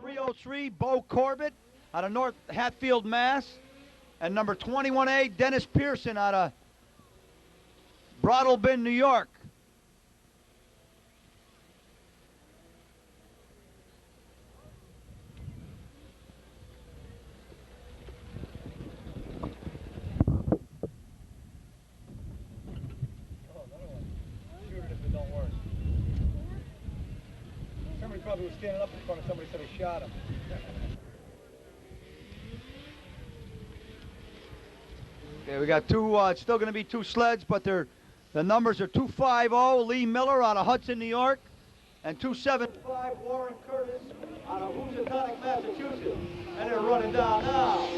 303, Bo Corbett out of North Hatfield, Mass. And number 21A, Dennis Pearson out of Brattlebin, New York. Somebody probably was standing up in front of somebody, so they shot him. Okay, we got two, it's still going to be two sleds, but the numbers are 250, Lee Miller out of Hudson, New York, and 275, Warren Curtis out of Housatonic, Massachusetts. And they're running down now.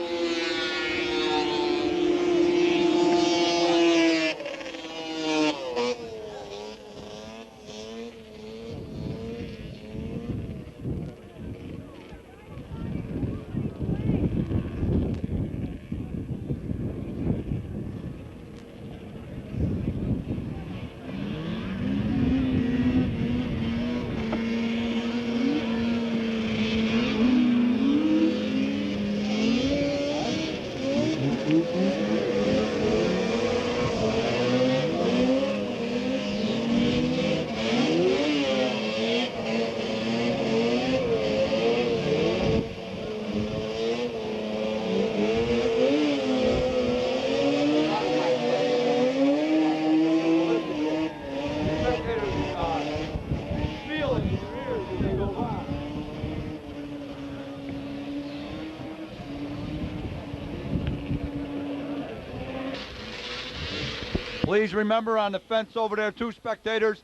Please remember on the fence over there, two spectators,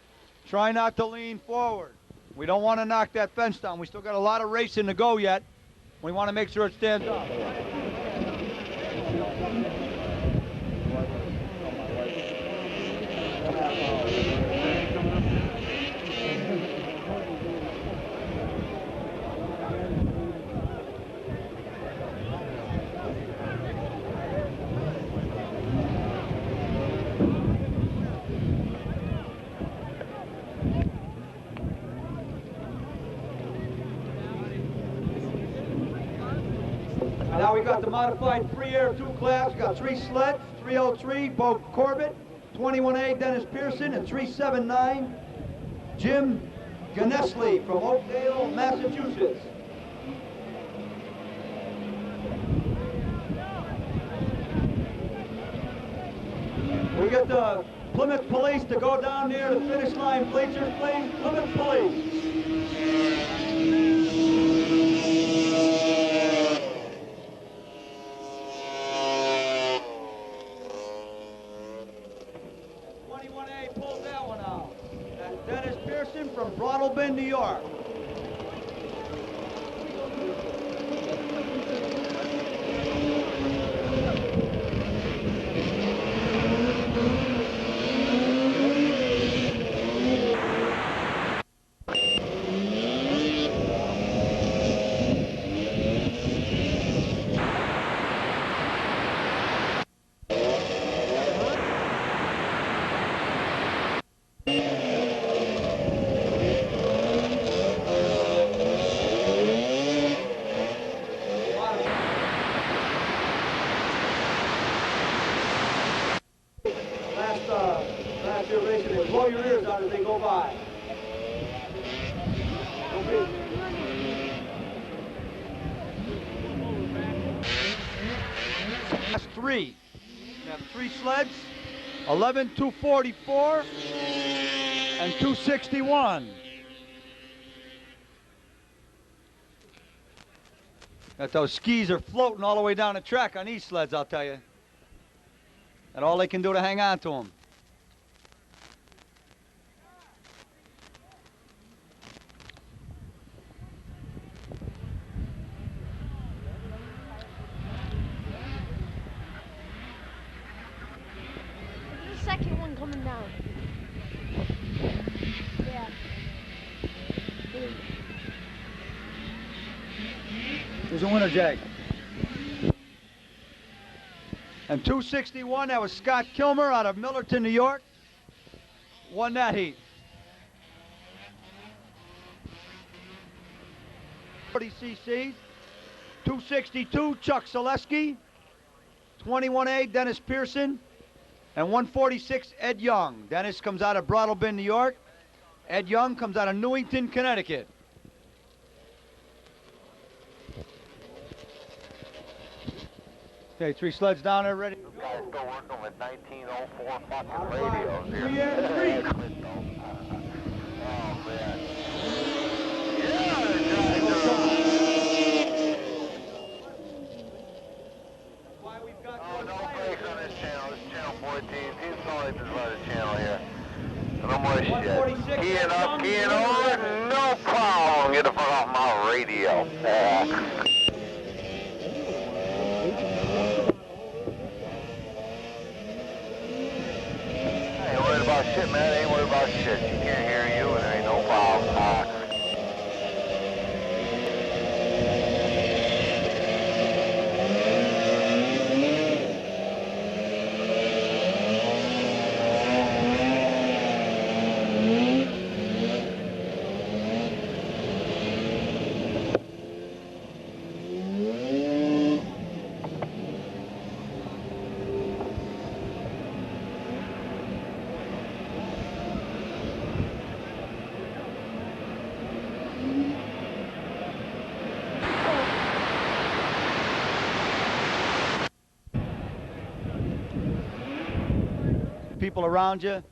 try not to lean forward. We don't want to knock that fence down. We still got a lot of racing to go yet. We want to make sure it stands up. Now we got the modified free air 2 class. We got 3 sleds, 303, Bo Corbett, 21A, Dennis Pearson, and 379, Jim Gannesley from Oakdale, Massachusetts. We get the Plymouth Police to go down near the finish line bleachers, please. Plymouth Police. Pulls that one out. That's Dennis Pearson from Brattlebin, New York. Last year racing, they blow your ears out as they go by. Okay. That's 3. We have 3 sleds, 11, 244, and 261. That those skis are floating all the way down the track on these sleds, I'll tell you. And all they can do to hang on to them. There's a second one coming down. Yeah. There's a winner, Jake. And 261, that was Scott Kilmer out of Millerton, New York. Won that heat. 40 cc's. 262, Chuck Zaleski. 21A, Dennis Pearson. And 146, Ed Young. Dennis comes out of Brattlebin, New York. Ed Young comes out of Newington, Connecticut. Okay, 3 sleds down there, ready. You guys still working with 1904 fucking radios here. Oh, man. Yeah, the guys are Oh, no breaks on this channel. This is channel 14. Team Solid is by the channel here. No more shit. Keying up, keying over, no problem. Get the fuck off my radio. Ain't worried about shit, man. Ain't worried about shit. She can't hear you, and there ain't no problem. People around you.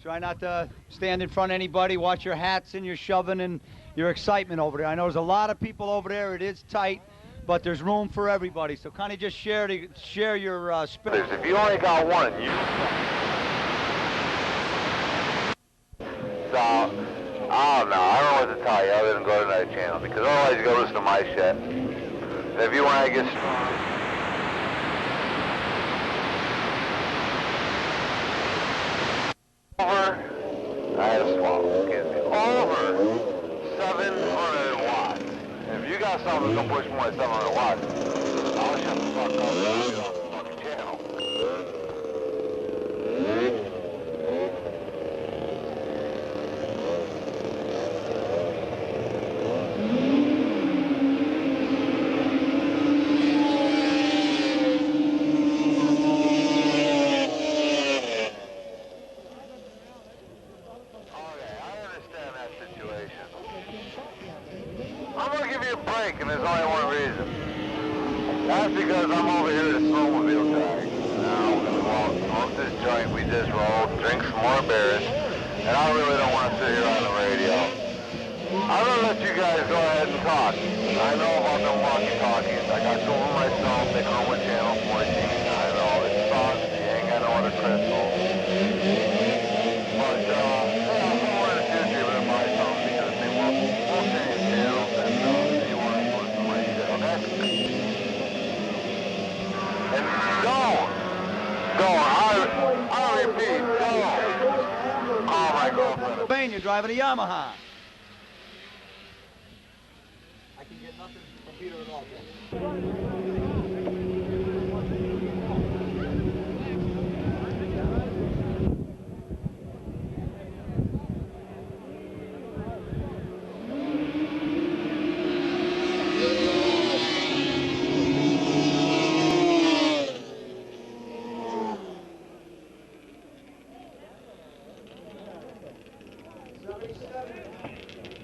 Try not to stand in front of anybody. Watch your hats and your shoving and your excitement over there. I know there's a lot of people over there. It is tight, but there's room for everybody. So kind of just share your spirit. If you only got one, you. So, I don't know. I don't know what to tell you other than go to another channel, because otherwise you go listen to my shit. If you want to get strong. Over, I had a swallow, excuse me, over 700 watts. If you got something that's going to push more than 700 watts, I'll shut the fuck up and I'll get off the fucking channel. And there's only one reason. That's because I'm over here at a snowmobile track. Now we're going to go out and smoke this joint we just rolled, drink some more beers, and I really don't want to sit here on the radio. I'm going to let you guys go ahead and talk. I know about them walkie-talkies. I got two of them myself. They come with channel 14. I know it sucks. You ain't got no other crystal. But, yeah, somewhere in the future you're going to buy some because they won't change channels and, and I repeat, don't. Oh, my girlfriend. Spain, you're driving a Yamaha. I can get nothing from Peter at all.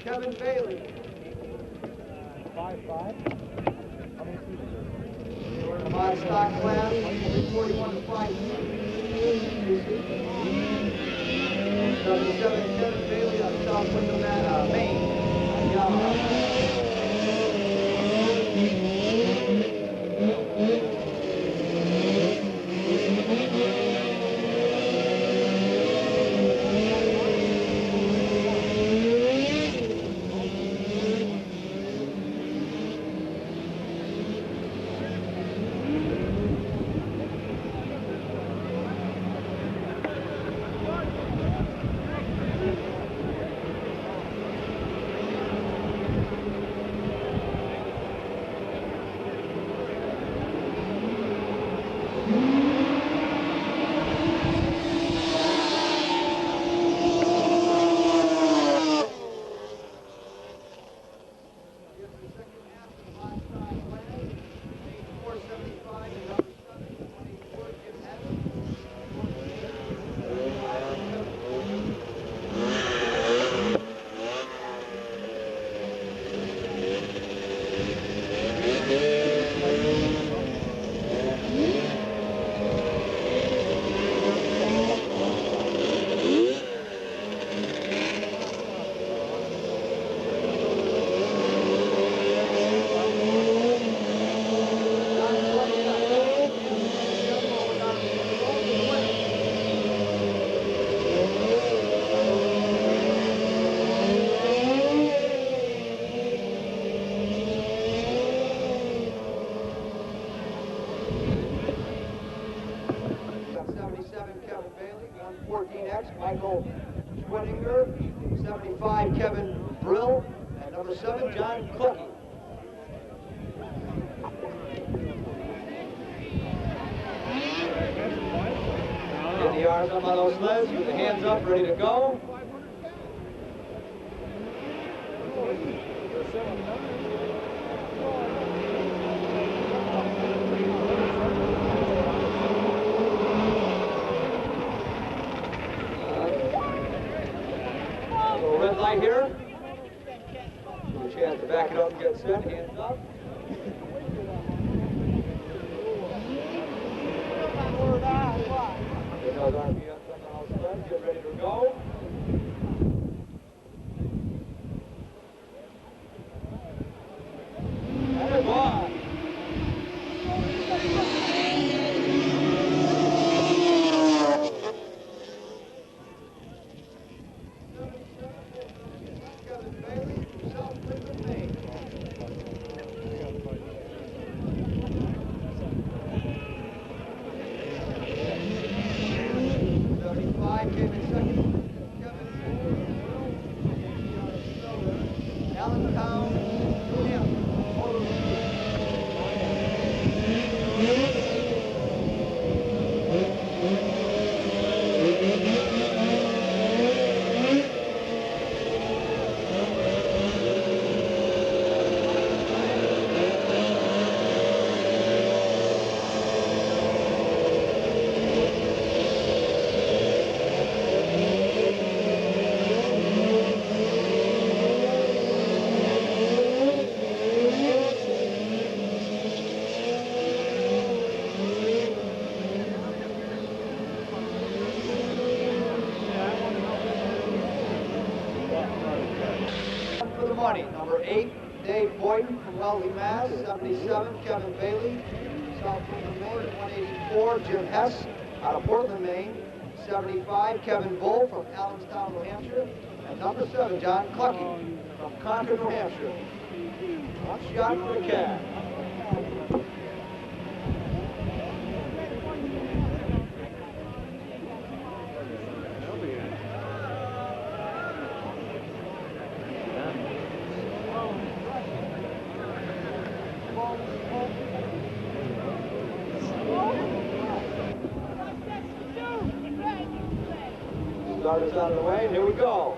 Kevin Bailey. 5'5". How many feet? We're in a mod stock class, 41 to 5. 77 Kevin Bailey on South Wyndham, Maine. Yamaha. Cars up on those sleds, with the hands up, ready to go. Little red light here. Give a chance to back it up and get set, hands up. Get ready to go. And one. Number 8, Dave Boyden from Wellesley, Mass. 77, Kevin Bailey, South Portland, Maine. 184, Jim Hess out of Portland, Maine. 75, Kevin Bull from Allenstown, New Hampshire. And number 7, John Clucky from Concord, New Hampshire. One shot for the cat. Starters out of the way, and here we go.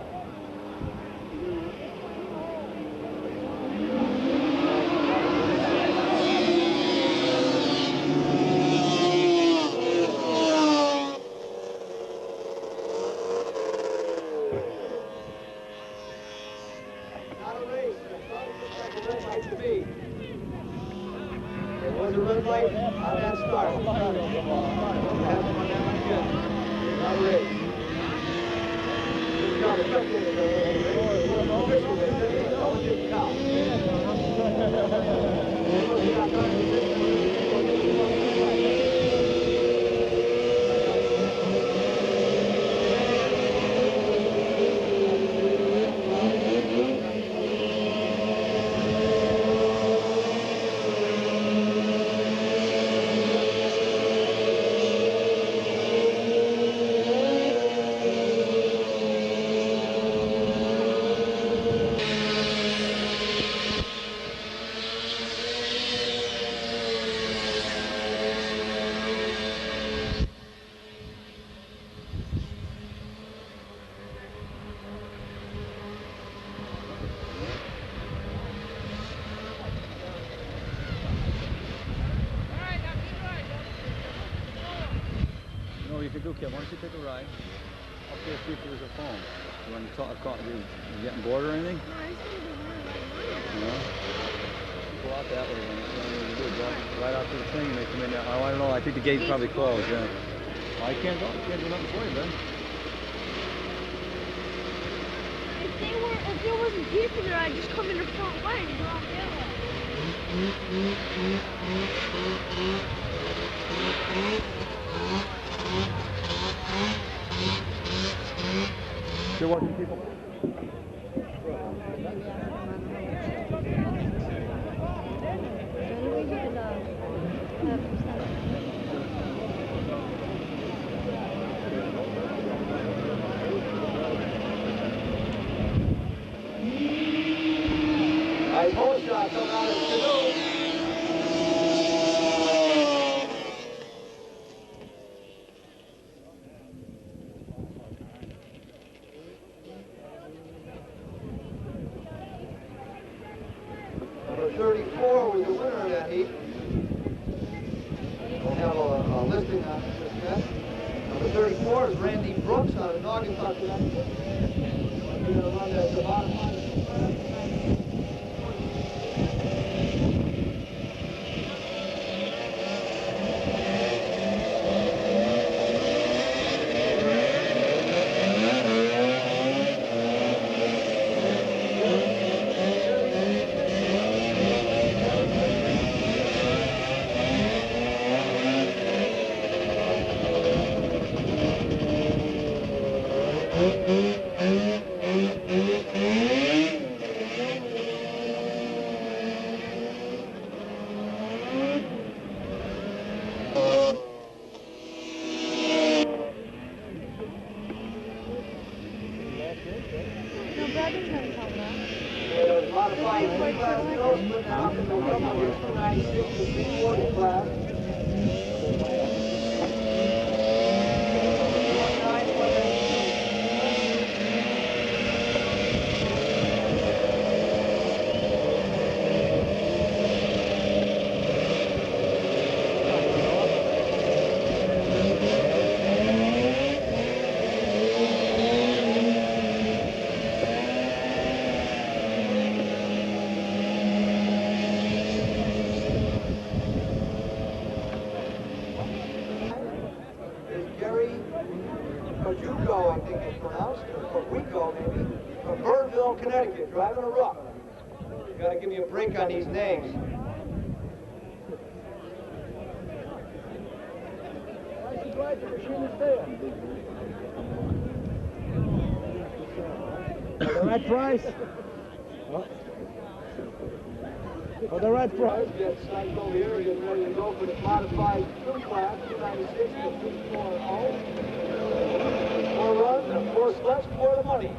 Not a race, it's like a red light to me. There was a red light on that start. Not a race. You could do, Kev, why don't you take a ride up there, see if there's a phone. You want to talk, you getting bored or anything? No? Go out that way, then. That's what you do. Go right out to the thing and they come in there. I don't know, I think the gate's probably closed, yeah. Well, I can't go, I can't do nothing for you, Ben. If there wasn't people there, I'd just come in the front way and go out the other way. You're watching people? Nice hole shot coming out of the canoe. 34 was the winner of that heat. We'll have a listing on this yet. Number 34 is Randy Brooks out of Naugatuck, Connecticut. He's going to run that Yamaha. Connecticut, driving a rough. You gotta give me a break on these names. For the right price? For the right price? Get psyched over here, getting ready to go for the modified 2 class, 296 to 240. 4 runs and 4 sleds for the money.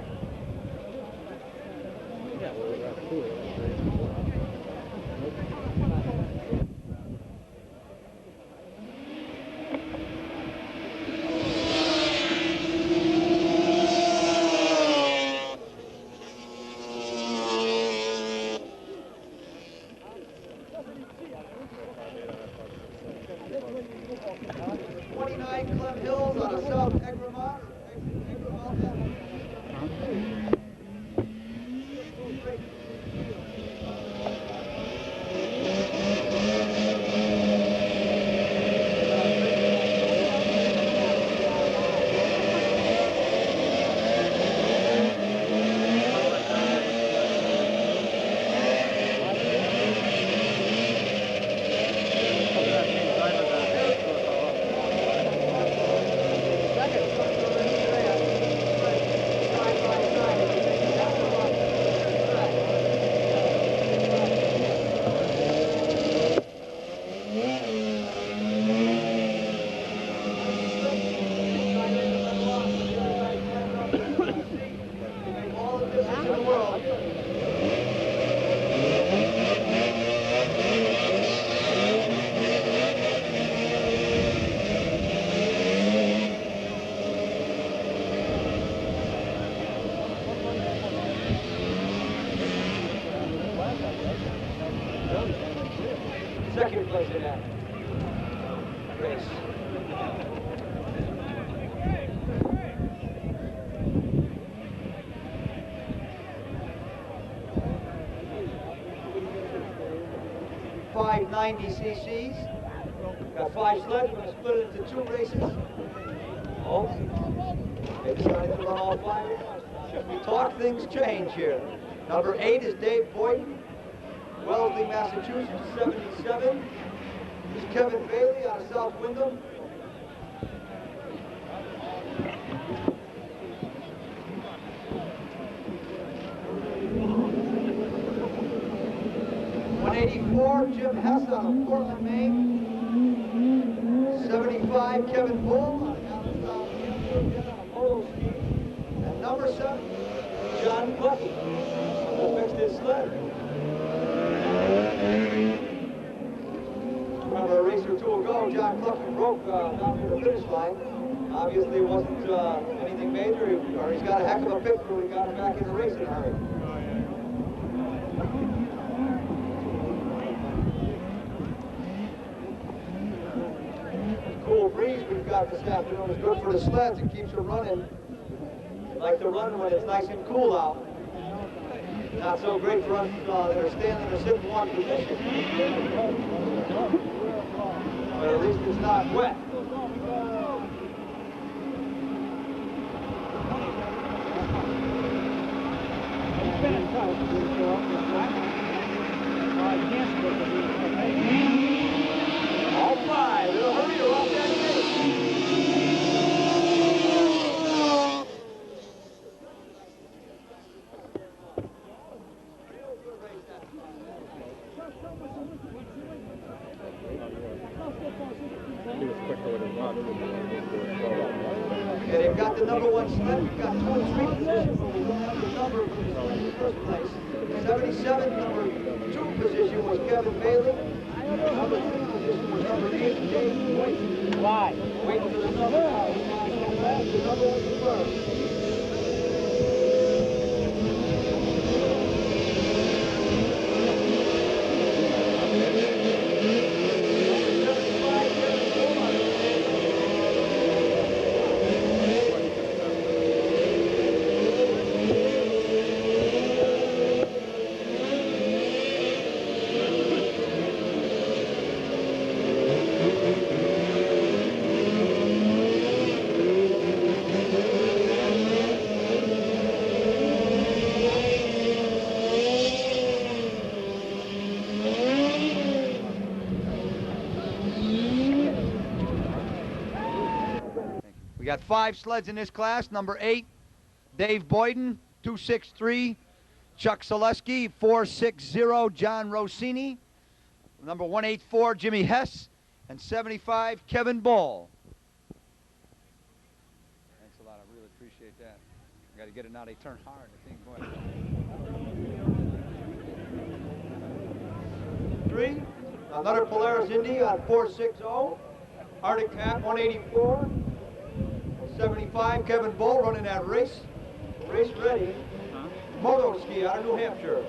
Second place in that race. .590 cc's. Got 5 sleds. We're going to split it into 2 races. Oh, they decided to run all 5. We talk, things change here. Number 8 is Dave Boyden, Wellesley, Massachusetts, 77. This is Kevin Bailey out of South Windham. .184, Jim Hess out of Portland, Maine. 75, Kevin Bull out of Allentown, on a moto ski. And number 7, John Clucky, who fixed his sled. Remember a race or 2 ago, John Clucky broke down to the finish line. Obviously it wasn't anything major, or he's got a heck of a pick where he got him back in the race in a hurry. breeze we've got this afternoon is good for the sleds. It keeps them running like they're running when it's nice and cool out. Not so great for us that are standing or sitting in one position. But at least it's not wet. All five. It'll hurry you off that gate. Okay, they've got the number one sled. We've got 2 and 3 positions, but we don't have the number for the sled in the first place. 77, number 2 position was Kevin Bailey. Number 3 position was number 8, Dave White. Why? Waiting for the number. The number was the first. We got 5 sleds in this class. Number 8, Dave Boyden, 263. Chuck Selesky, 460. John Rossini. Number 184, Jimmy Hess. And 75, Kevin Ball. Thanks a lot. I really appreciate that. I got to get it now. They turn hard. I think. Boy. 3, another Polaris Indy on 460. Arctic Cat, 184. 75, Kevin Bull running that race. Race ready. Moto ski out of New Hampshire.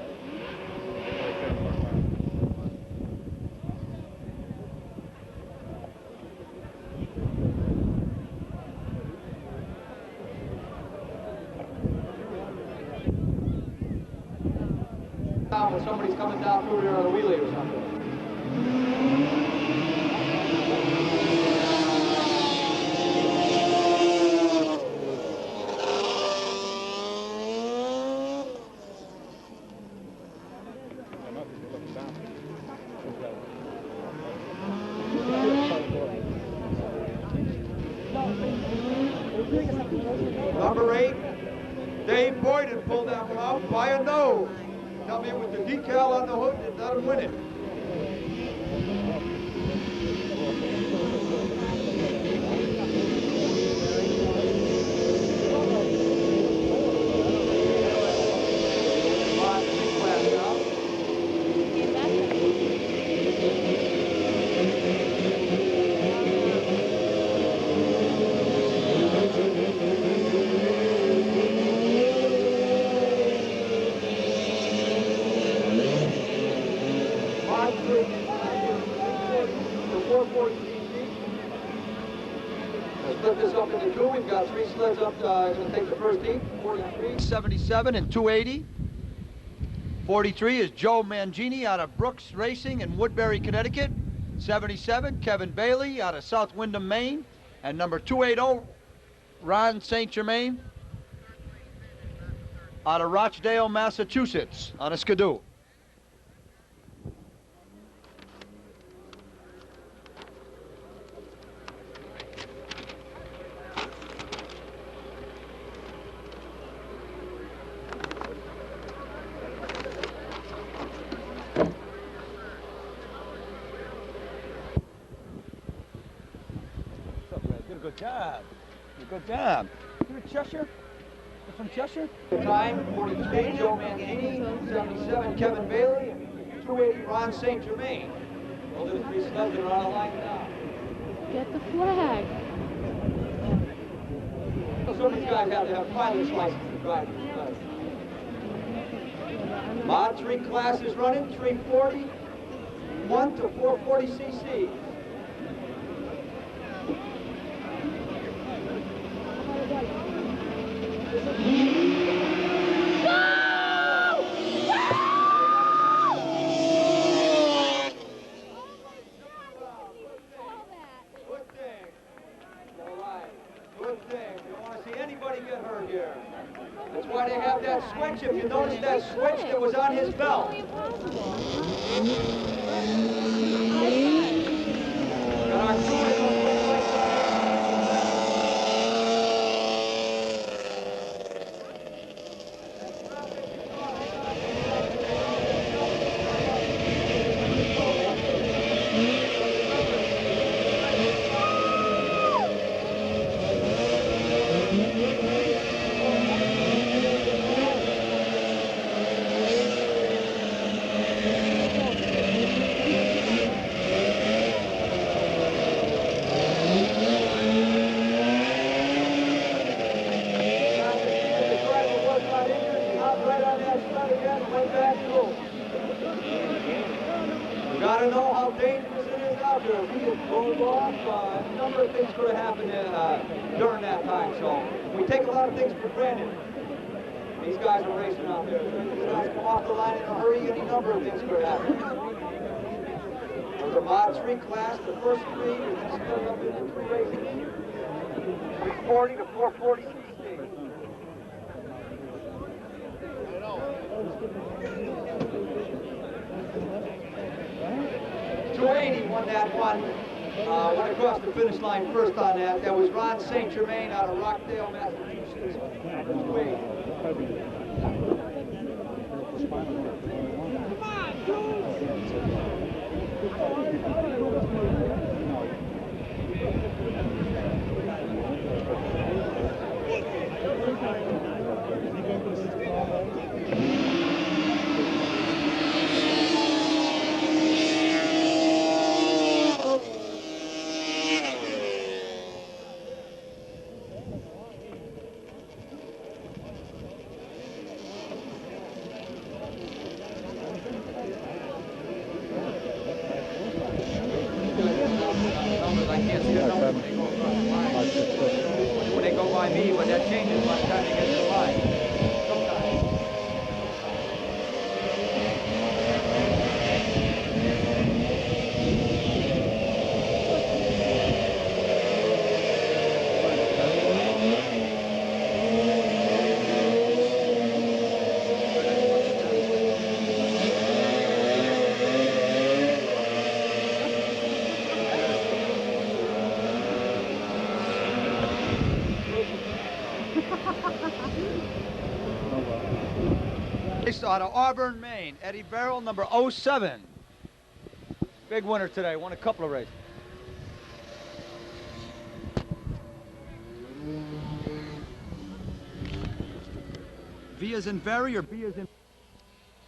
When somebody's coming down through there on a wheelie or something. Number 8, Dave Boyden pulled that one out by a nose. Come in with the decal on the hood and let him win it. Split this up into 2. We've got 3 sleds up. Going to take the first heat. 43, 77, and 280. 43 is Joe Mangini out of Brooks Racing in Woodbury, Connecticut. 77, Kevin Bailey out of South Windham, Maine. And number 280, Ron St. Germain out of Rochdale, Massachusetts on a Skidoo. Good job. Good job. You're in Cheshire? You're from Cheshire? Time, 43, Joe Mangini, 77, Kevin Bailey, and 280, Ron St. Germain. Those are the 3 sleds that are on the line now. Get the flag. Some of these guys have to have pilot's license to drive these sleds. Mod 3 class is running, 340, 1 to 440 cc. switch, if you notice that switch that was on his belt. Got our crew in on the right side. Gotta know how dangerous it is out there. We get pulled off. A number of things could have happened during that time. So we take a lot of things for granted. These guys are racing out there. These guys come off the line in a hurry. Any number of things could have happened. There's a Mod 3 class. The first three is split up into 3 races. 340 to 440 cc. 280 won that one. Went across the finish line first on that. That was Ron St. Germain out of Rockdale, Massachusetts. 280. I can't see the numbers when they go by me, but that changes by the time they get to the line. Sometimes. Out of Auburn, Maine, Eddie Barrel, number 07. Big winner today, won a couple of races. V as in Very or B as in...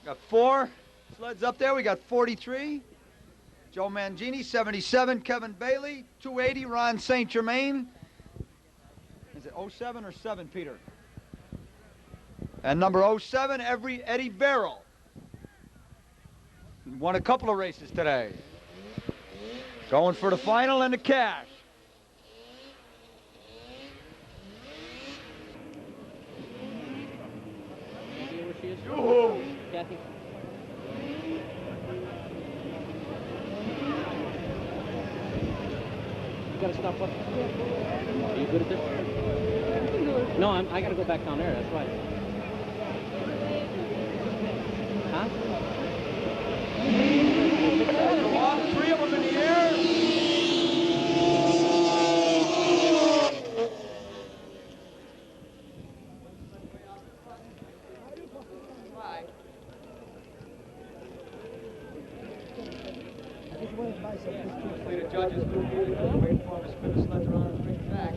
Got 4 sleds up there. We got 43. Joe Mangini, 77. Kevin Bailey, 280. Ron St. Germain. Is it 07 or 7, Peter? And number 07, Eddie Barrel. Won a couple of races today. Going for the final and the cash. Yoo-hoo. Kathy. You gotta stop up. Are you good at this? No, I gotta go back down there, that's right. Huh? All 3 of them in the air. Hopefully the judges do wait for him to spin the sleds around and bring it back.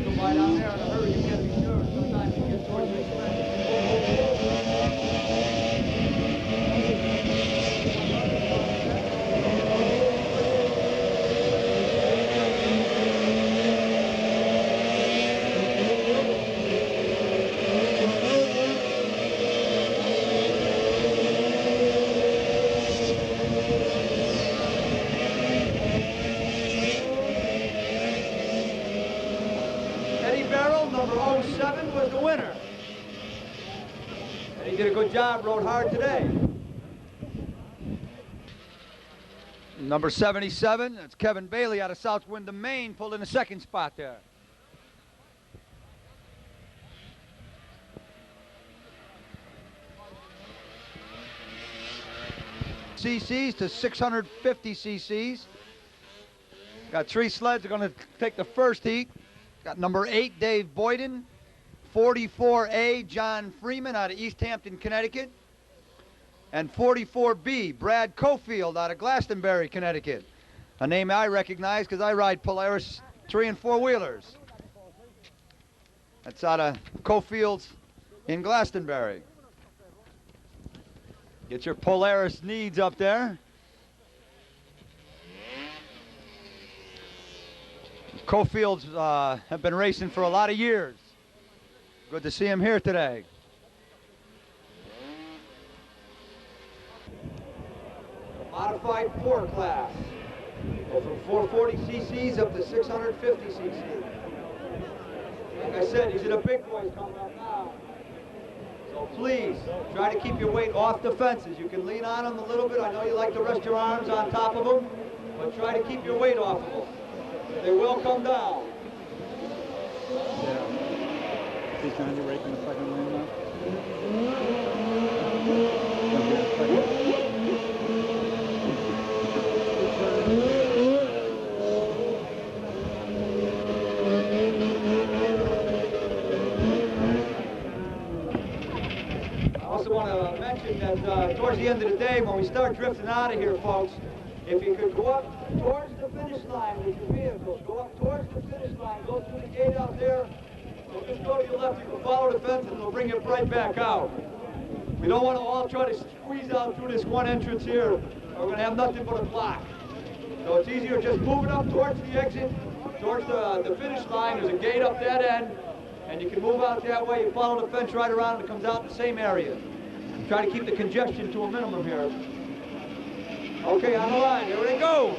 Go by down there in a hurry, you gotta be sure. Sometimes you get towards the number 07 was the winner. And he did a good job, rode hard today. Number 77, that's Kevin Bailey out of South Windham, Maine, pulled in the 2nd spot there. cc's to 650 cc's. Got 3 sleds. They're going to take the first heat. Got number 8, Dave Boyden. 44A, John Freeman out of East Hampton, Connecticut. And 44B, Brad Cofield out of Glastonbury, Connecticut. A name I recognize because I ride Polaris 3 and 4 wheelers. That's out of Cofield's in Glastonbury. Get your Polaris needs up there. Cofields have been racing for a lot of years. Good to see him here today. Modified 4 class. Go from 440 cc's up to 650 cc's. Like I said, these are the big boys coming up now. So please, try to keep your weight off the fences. You can lean on them a little bit. I know you like to rest your arms on top of them, but try to keep your weight off of them. They will come down. Yeah. He's trying to race in the second lane now. I also want to mention that towards the end of the day, when we start drifting out of here, folks, if you could go up towards the finish line with your vehicles, go up towards the finish line, go through the gate out there, and just go to your left, you can follow the fence and they'll bring it right back out. We don't want to all try to squeeze out through this one entrance here, or we're going to have nothing but a block. So it's easier just moving up towards the exit, towards the finish line. There's a gate up that end, and you can move out that way. You follow the fence right around and it comes out in the same area. Try to keep the congestion to a minimum here. Okay, on the line, here they go.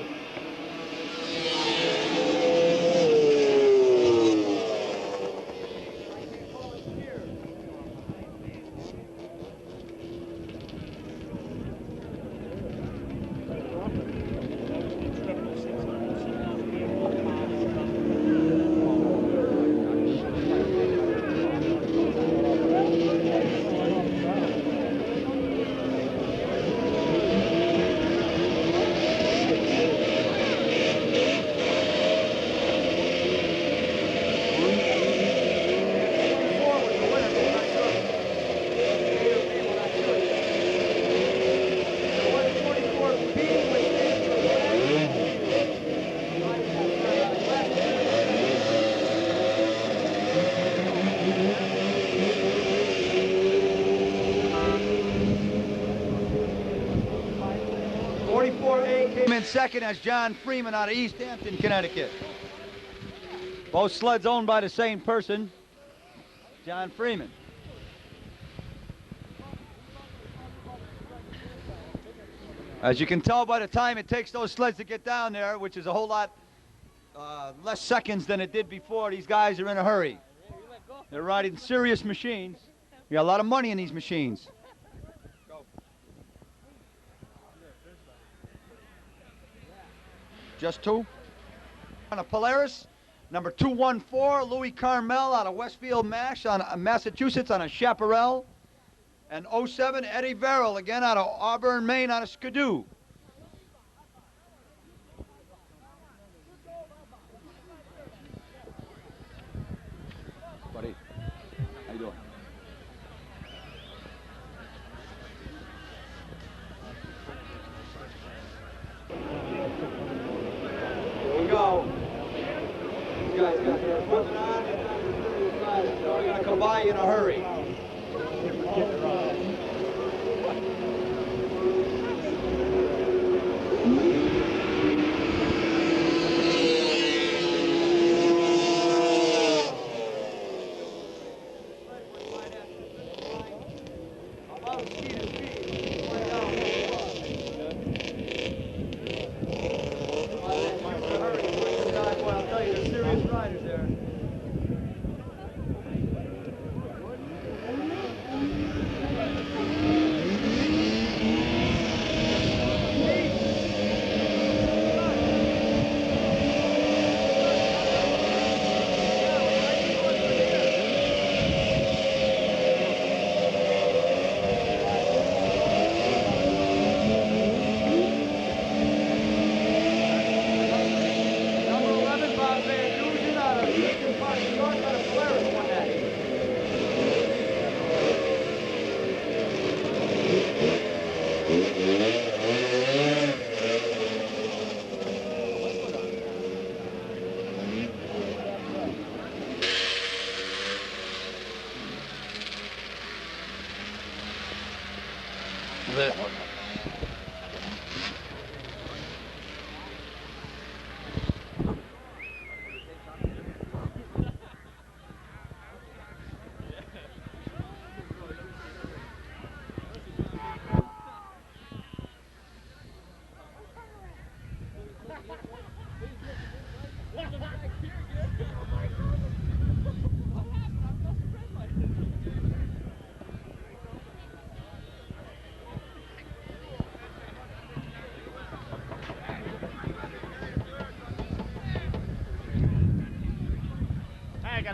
Second as John Freeman out of East Hampton, Connecticut. Both sleds owned by the same person, John Freeman. As you can tell by the time it takes those sleds to get down there, which is a whole lot less seconds than it did before, these guys are in a hurry. They're riding serious machines. We got a lot of money in these machines. Just 2. On a Polaris, number 214, Louis Carmel out of Westfield, Massachusetts on a Chaparral. And 07, Eddie Verrill, again out of Auburn, Maine on a Skidoo. Buddy, how you doing? Go. These guys got their equipment on and they're going to come by in a hurry.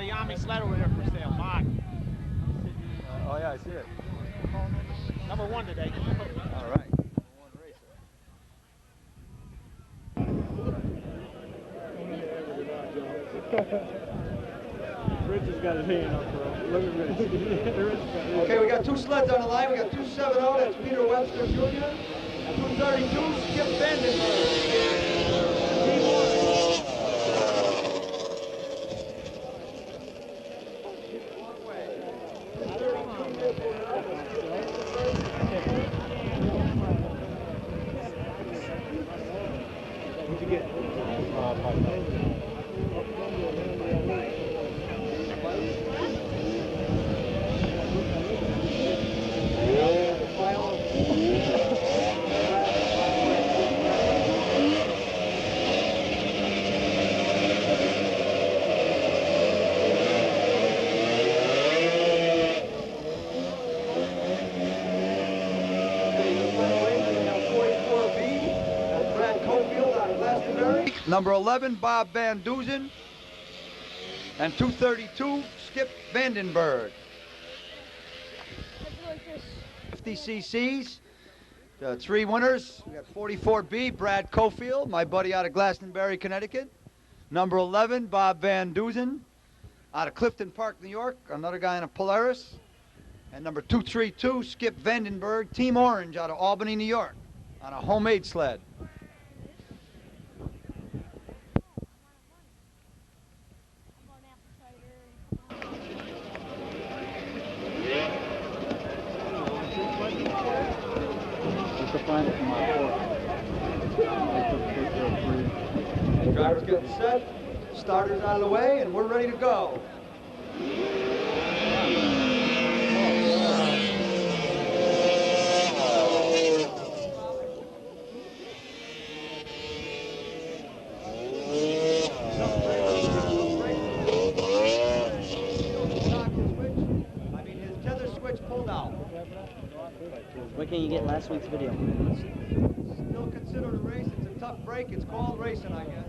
got a Yamaha sled over there for sale. Mark. Oh yeah, I see it. Number 1 today. All right. Rich has got his hand up, bro. Look at Rich. Okay, we got 2 sleds on the line. We got 270, that's Peter Webster Jr. And 232, Skip Vandenberg. Team 1. What'd you get? Number 11, Bob Van Duzen. And 232, Skip Vandenberg. 50 cc's. 3 winners. We got 44B, Brad Cofield, my buddy out of Glastonbury, Connecticut. Number 11, Bob Van Duzen, out of Clifton Park, New York. Another guy in a Polaris. And number 232, Skip Vandenberg, Team Orange, out of Albany, New York, on a homemade sled. Drivers getting set, starters out of the way, and we're ready to go. His tether switch pulled out. What can you get last week's video? Still considered a race. It's a tough break. It's called racing, I guess.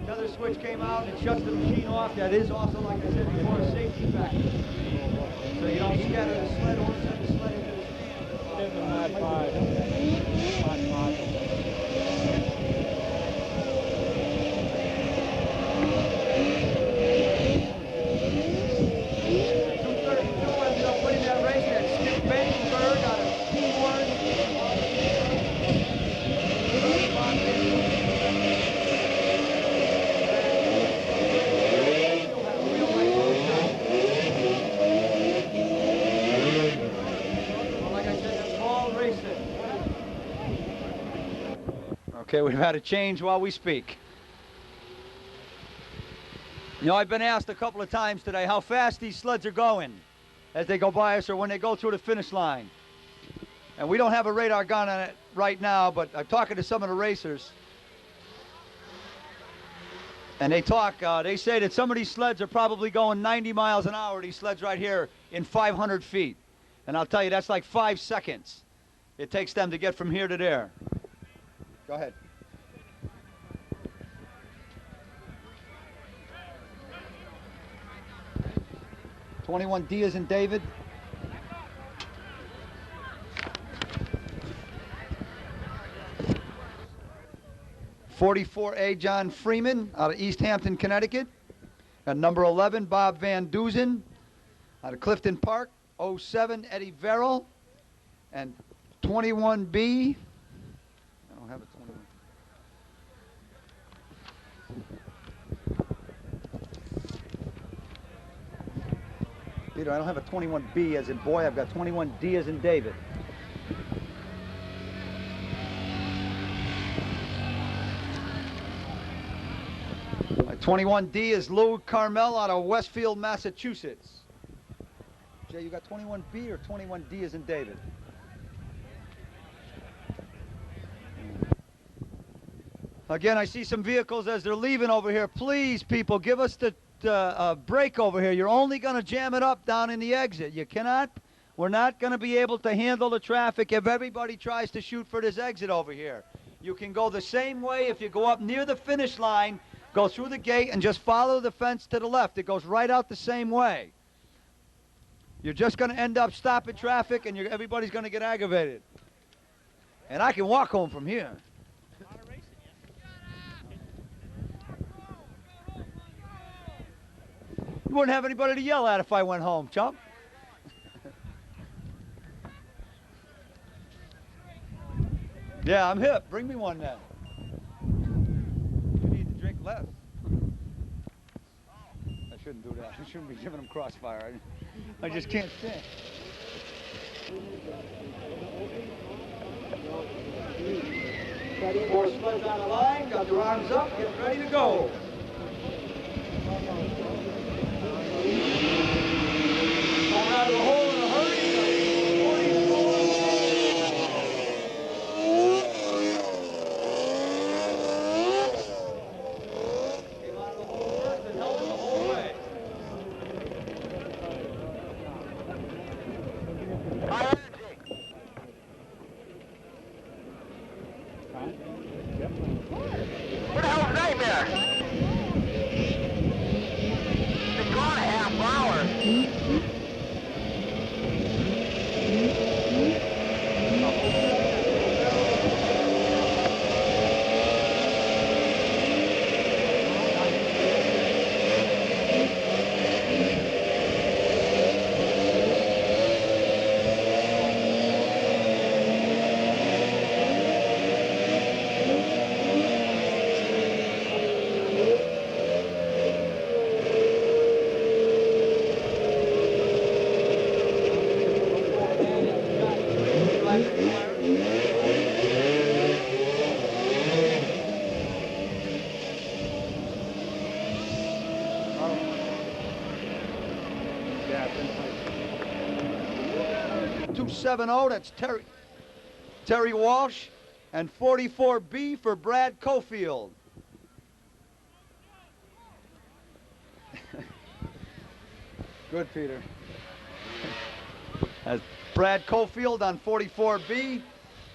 Tether switch came out and it shuts the machine off. That is also, like I said before, a safety factor. So you don't scatter the sled or send the sled into the Okay, we've had a change while we speak. You know, I've been asked a couple of times today how fast these sleds are going as they go by us or when they go through the finish line. And we don't have a radar gun on it right now, but I'm talking to some of the racers. And they say that some of these sleds are probably going 90 miles an hour, these sleds right here, in 500 feet. And I'll tell you, that's like 5 seconds it takes them to get from here to there. Go ahead. "21D is in David. "44A John Freeman out of East Hampton, Connecticut. And number 11 Bob Van Duzen out of Clifton Park. 07 Eddie Verrill. And 21B. I don't have a 21. Peter, I don't have a 21B as in boy. I've got 21D as in David. My 21D is Lou Carmel out of Westfield, Massachusetts. Jay, you got 21B or 21D as in David? Again, I see some vehicles as they're leaving over here. Please, people, give us the break over here. You're only going to jam it up down in the exit. You cannot. We're not going to be able to handle the traffic if everybody tries to shoot for this exit over here. You can go the same way if you go up near the finish line Go through the gate and just follow the fence to the left. It goes right out the same way. You're just going to end up stopping traffic, and everybody's going to get aggravated. And I can walk home from here. You wouldn't have anybody to yell at if I went home, chump. Yeah, I'm hip. Bring me one then. You need to drink less. I shouldn't do that. I shouldn't be giving them crossfire. I just can't stand. Four sleds on the line, got their arms up, getting ready to go. Coming out of the hole in a hurry. Came out of the hole first and held it the whole way. What the hell's nightmare? Been gone a half hour. Yeah. 270, that's Terry Walsh, and 44B for Brad Cofield. Good, Peter. That's Brad Cofield on 44B.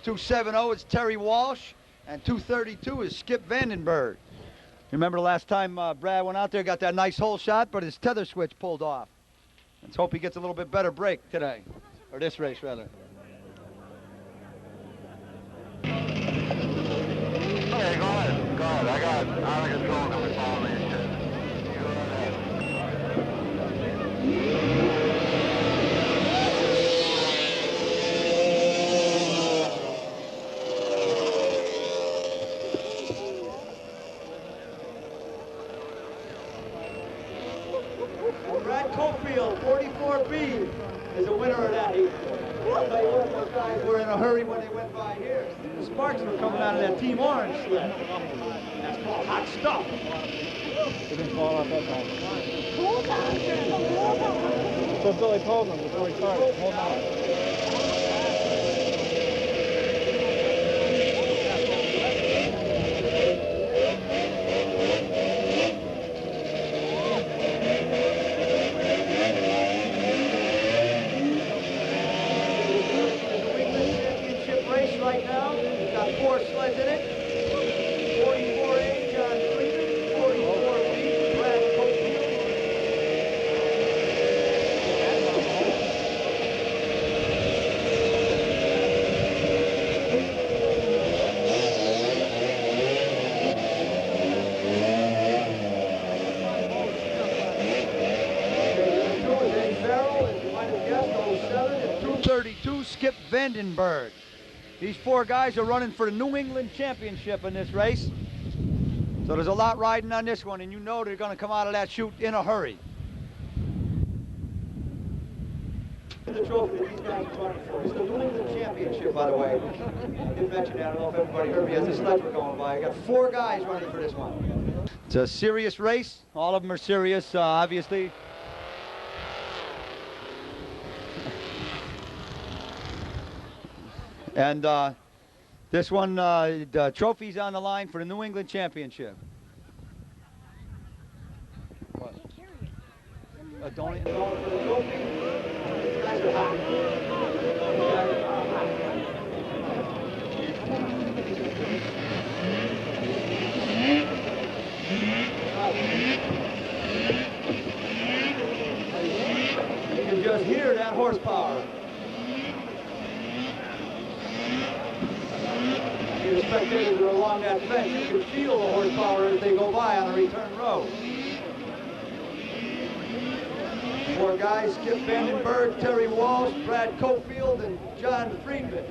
270 is Terry Walsh, and 232 is Skip Vandenberg. Remember the last time Brad went out there, got that nice hole shot, but his tether switch pulled off. Let's hope he gets a little bit better break today, or this race rather. Okay, go ahead. Go ahead. I got out of control number following me and shit. You go ahead. Brad Cofield, 44B, is a winner of that heat. I'll tell you what, those guys were in a hurry when they went by here. The sparks were coming out of that Team Orange sled. That's called hot stuff. It didn't fall off that time. So Billy told him before he started, hold on. Right now, we've got 4 sleds in it. 44A, John Freeman. 44B, Brad Cofield. Farrell, as you might have guessed, 07, and 232, Skip Vandenberg. These 4 guys are running for the New England Championship in this race. So there's a lot riding on this one, and you know they're going to come out of that chute in a hurry. The trophy these guys are running for is the New England Championship, by the way. I didn't mention that. I don't know if everybody heard me as the sleds were going by. I got 4 guys running for this one. It's a serious race. All of them are serious, obviously. And this one, the trophy's on the line for the New England Championship. What? Don't for the trophy. These guys are hot. horsepower. The spectators are along that fence. You can feel the horsepower as they go by on a return road. Four guys: Skip Vandenberg, Terry Walsh, Brad Cofield, and John Friedman.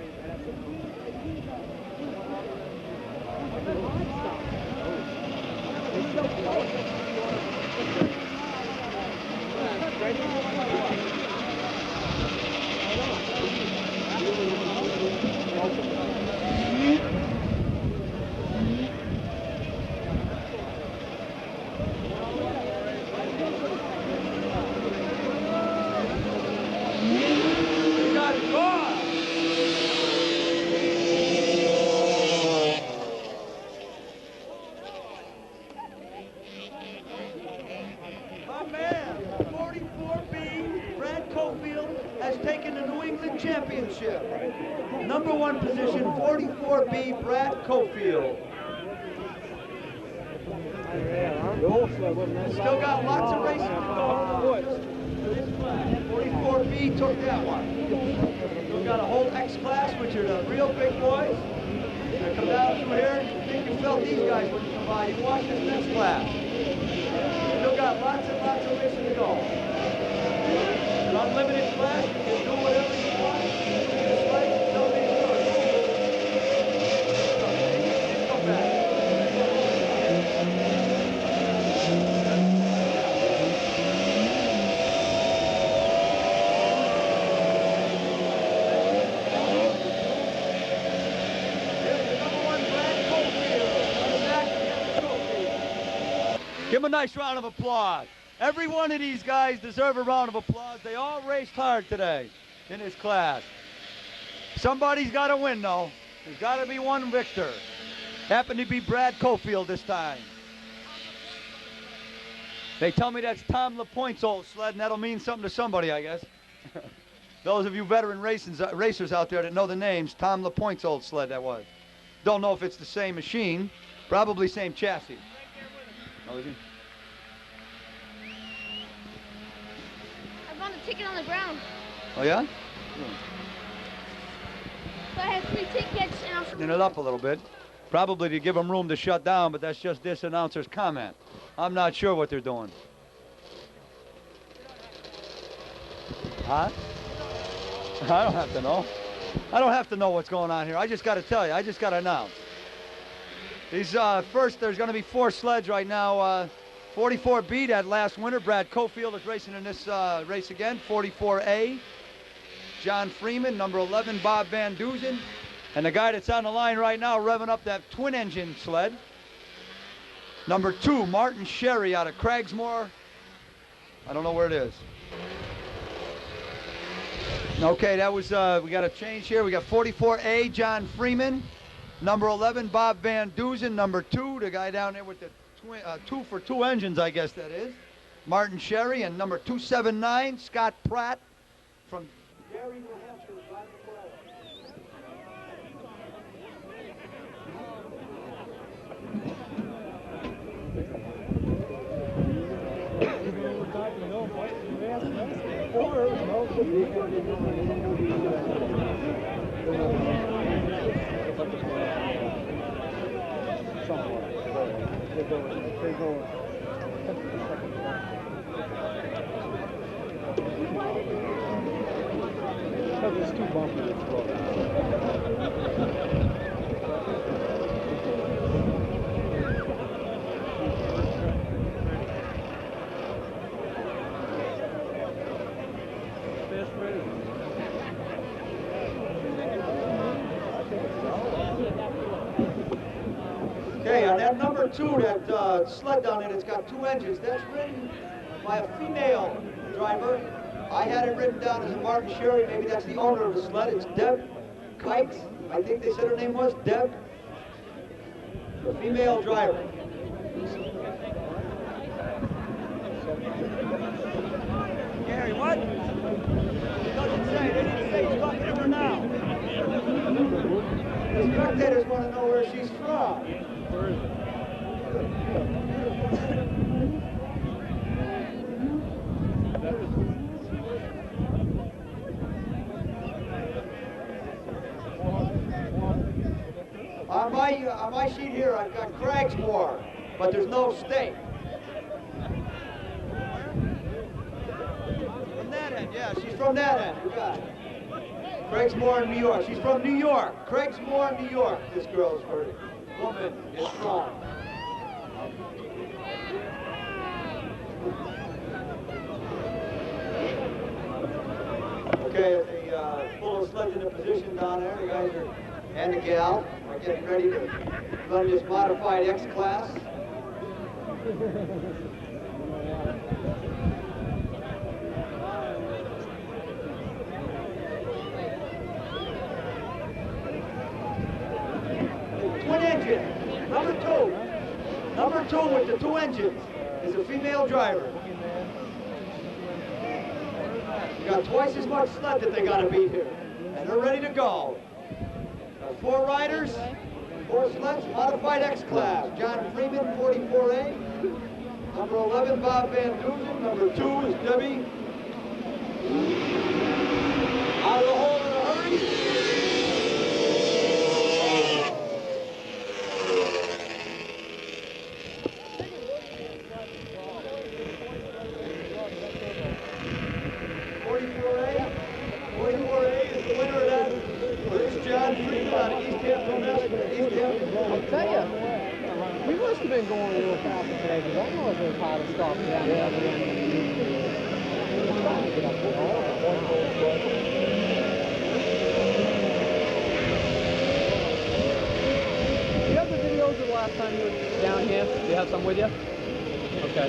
Championship. Number 1 position, 44B, Brad Cofield. Still got lots of racing to go. 44B took that one. Still got a whole X class, which are the real big boys. They come down through here. I think you felt these guys when you come by. You watch this next class. Still got lots and lots of racing to go. An unlimited class, you can do whatever you want. Just like tell me to do it. Come back. Give him a nice round of applause. Every one of these guys deserve a round of applause. They all raced hard today in this class. Somebody's got to win, though. There's got to be one victor. Happened to be Brad Cofield this time. They tell me that's Tom LaPointe's old sled, and that'll mean something to somebody, I guess. Those of you veteran racers out there that know the names, Tom LaPointe's old sled that was. Don't know if it's the same machine. Probably same chassis. Oh, is he? I found a ticket on the ground. Oh, yeah? So I had 3 tickets and I was... Clean it up a little bit. Probably to give them room to shut down, but that's just this announcer's comment. I'm not sure what they're doing. Huh? I don't have to know. I don't have to know what's going on here. I just got to tell you. I just got to announce. These first, there's going to be 4 sleds right now. 44B, that last winner, Brad Cofield is racing in this race again. 44A, John Freeman. Number 11, Bob Van Duzen. And the guy that's on the line right now revving up that twin-engine sled. Number 2, Martin Sherry out of Cragsmore. I don't know where it is. Okay, that was, we got a change here. We got 44A, John Freeman. Number 11, Bob Van Duzen. Number 2, the guy down there with the 2 for 2 engines, I guess that is, Martin Sherry. And number 279, Scott Pratt from Gary, New Hampshire. It's too bumpy to explode. Okay, on that number 2, that sled down there that's got 2 engines, that's ridden by a female driver. I had it written down as a Martin Sherry. Maybe that's the owner of the sled. It's Deb Kikes. I think they said her name was Deb. The female driver. Gary, what? It doesn't say. They didn't say she's talking to her now. The spectators want to know where she's from. Where is it? on my sheet here, I've got Craigsmore, but there's no state. From that end, yeah, she's from that end. You got it. Craigsmore in New York. She's from New York. Craigsmore, New York. This girl's pretty. Woman is strong. Okay, the full sleds in a position down there. The guys are, and the gal are getting ready to run this modified X class. Twin engine, number two. Number two with the two engines is a female driver. Got twice as much sled that they got to beat here. And they're ready to go. Got 4 riders, 4 sleds, modified X class. John Freeman, 44A. Number 11, Bob Van Dusen. Number 2 is Debbie. Out of the hole in a hurry. I'll tell you, we must have been going a little faster today because I know it was hard to stop down the other end. Do you have the videos of the last time you were down here? Do you have some with you? Okay.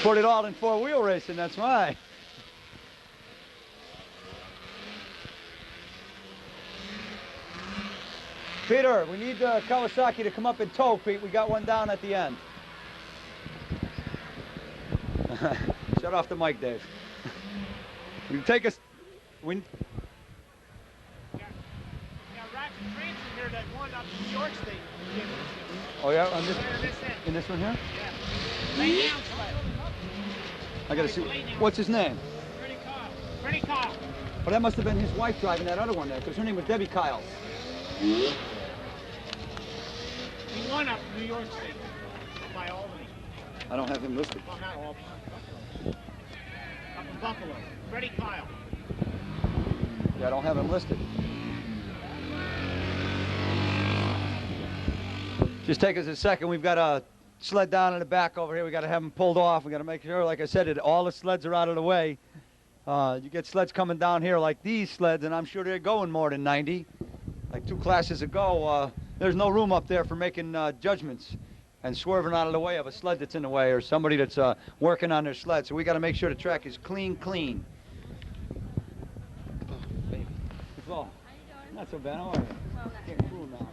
Put it all in 4-wheel racing, that's why. Peter, we need Kawasaki to come up and tow, Pete. We got one down at the end. Shut off the mic, Dave. You take us. We. Yeah, Rack and France in here that won up in New York State. Oh yeah, on this, Right on this end. in this one here. Yeah. Lay down, sled. I gotta see. What's his name? Freddie Kyle. Freddie Kyle. Well, that must have been his wife driving that other one there, because her name was Debbie Kyle. He won up in New York State. Up by Albany. I don't have him listed. Well, not Albany. Up in Buffalo. Freddie Kyle. Yeah, I don't have him listed. Just take us a second. We've got a sled down in the back over here. We got to have them pulled off. We got to make sure, like I said, that all the sleds are out of the way. You get sleds coming down here like these sleds, and I'm sure they're going more than 90. Like 2 classes ago, there's no room up there for making judgments and swerving out of the way of a sled that's in the way or somebody that's working on their sled. So we got to make sure the track is clean. Oh, baby. Oh, not so bad. How are you? Getting cool now.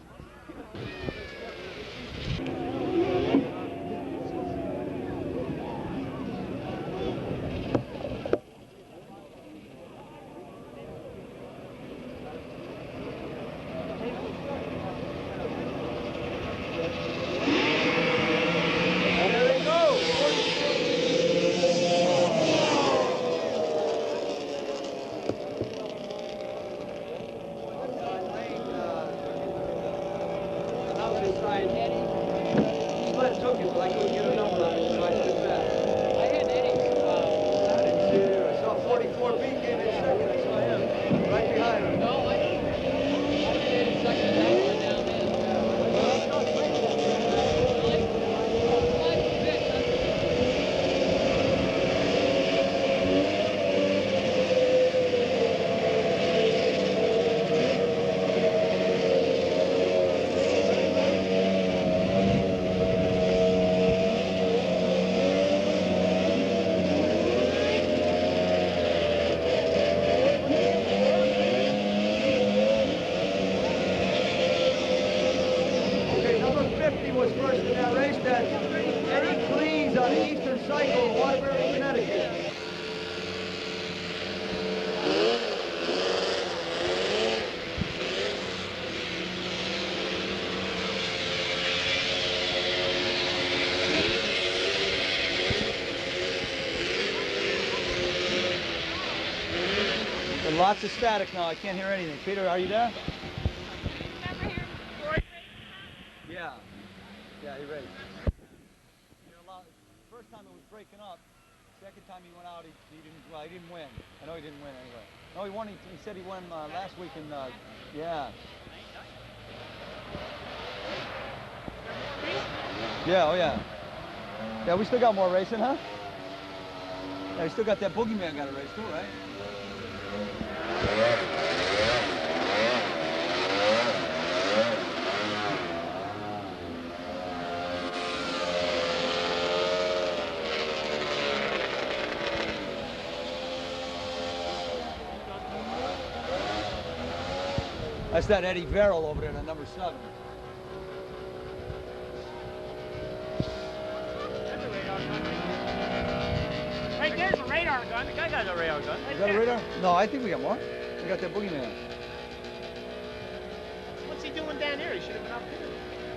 Eddie was first in that race. That's Eddie Cleese on the Eastern Cycle, Waterbury, Connecticut. Lots of static now. I can't hear anything. Peter, are you there? Yeah. Yeah, he raced. First time it was breaking up. Second time he went out, he didn't. Well, he didn't win. I know he didn't win anyway. No, he won. He said he won last week in. Yeah. Yeah. Oh yeah. Yeah, we still got more racing, huh? Yeah, we still got that boogeyman got to race too, right? That's that Eddie Verrill over there, the number 7. Right there's a radar gun. The guy got a radar gun. Is that a radar? No, I think we got more. We got that boogeyman. What's he doing down here? He should have been up here.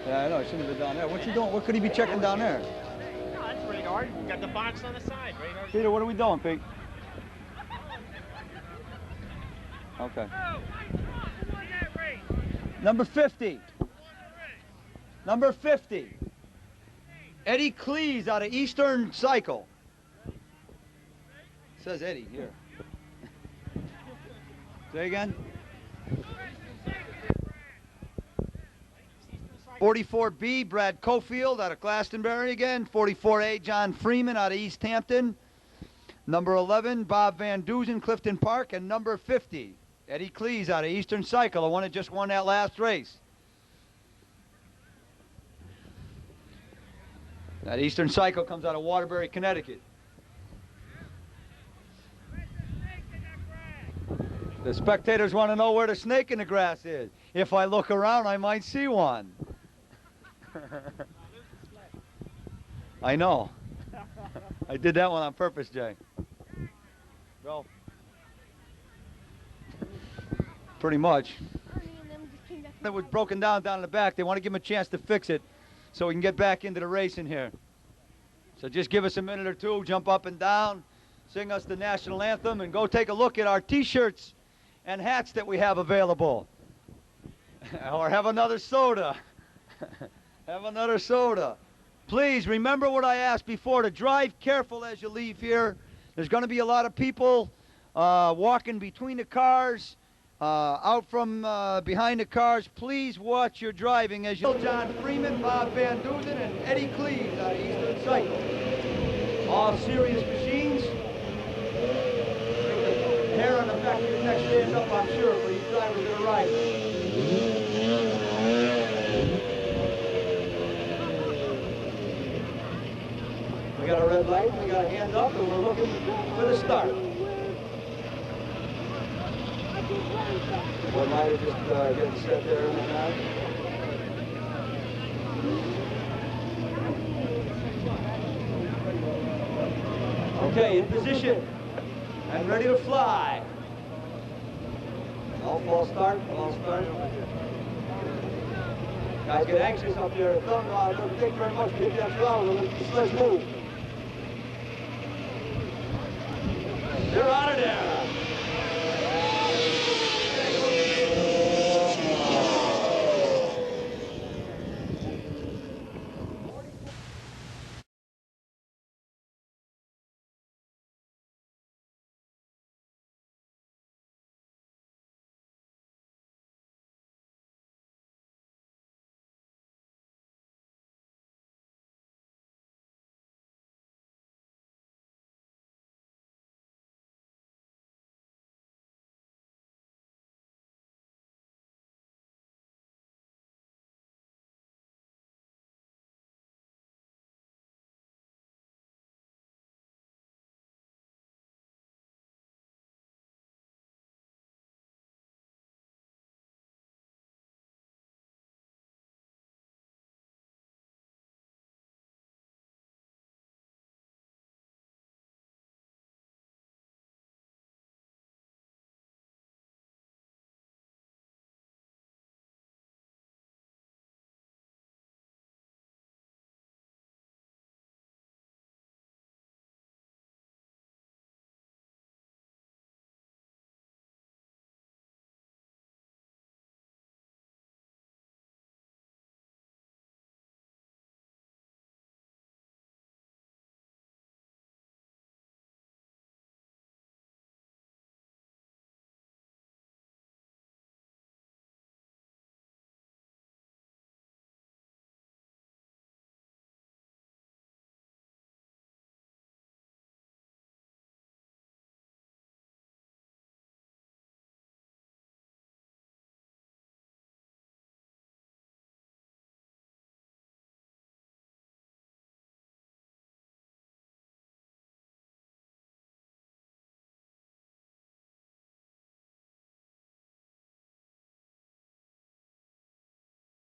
Yeah, I know. He shouldn't have been down there. What's he doing? What could he be checking down there? No, that's radar. We got the box on the side. Radar. Peter, what are we doing, Pete? Okay. Number 50. Number 50. Eddie Cleese out of Eastern Cycle. It says Eddie here. Say again. 44B, Brad Cofield out of Glastonbury again. 44A, John Freeman out of East Hampton. Number 11, Bob Van Duzen, Clifton Park. And number 50, Eddie Cleese out of Eastern Cycle, the one that just won that last race. That Eastern Cycle comes out of Waterbury, Connecticut. The spectators want to know where the snake in the grass is. If I look around, I might see one. I know. I did that one on purpose, Jay. Well, pretty much. It was broken down in the back. They want to give him a chance to fix it so we can get back into the racing here. So just give us a minute or two, jump up and down, sing us the national anthem, and go take a look at our T-shirts and hats that we have available. Or have another soda. Have another soda. Please remember what I asked before, to drive careful as you leave here. There's going to be a lot of people walking between the cars, out from behind the cars. Please watch your driving as you... John Freeman, Bob Van Duzen, and Eddie Cleese out of Eastern Cycle. All serious machines. The hair on the back of your neck stands up, I'm sure, for you drivers that are riding. We got a red light, we got a hand up, and we're looking for the start. Red light is just getting set there in the back. Okay, in position and ready to fly. All false start, false start. Guys get anxious up there. Don't take very much to hit that throttle. Let's move. They're out of there.